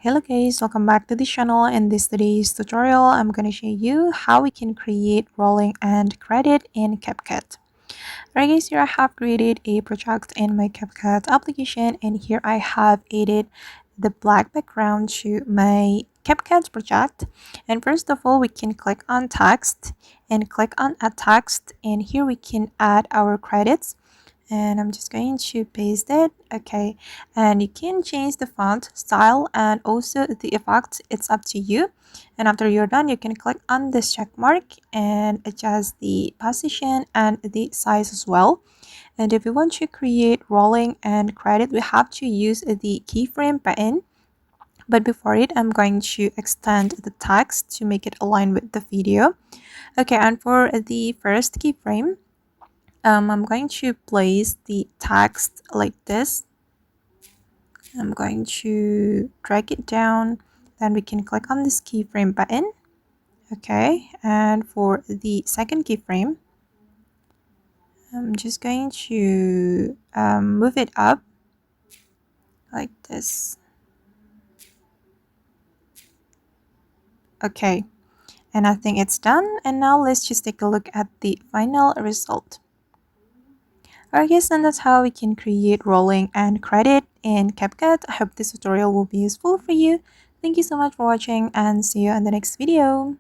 Hello guys, welcome back to the channel. In this today's tutorial, I'm going to show you how we can create rolling and credit in CapCut. Alright guys, here I have created a project in my CapCut application, and here I have added the black background to my CapCut project. And first of all, we can click on text and click on add text, and here we can add our credits. And I'm just going to paste it. Okay, and you can change the font style and also the effect. It's up to you. And after you're done, you can click on this check mark and adjust the position and the size as well. And if you want to create rolling and credit, we have to use the keyframe button. But before it, I'm going to extend the text to make it align with the video. Okay, and for the first keyframe, I'm going to place the text like this. I'm going to drag it down. Then we can click on this keyframe button. Okay, and for the second keyframe, I'm just going to move it up like this. Okay, and I think it's done. And now let's just take a look at the final result. Alright guys, and that's how we can create rolling and credit in CapCut. I hope this tutorial will be useful for you. Thank you so much for watching and see you in the next video.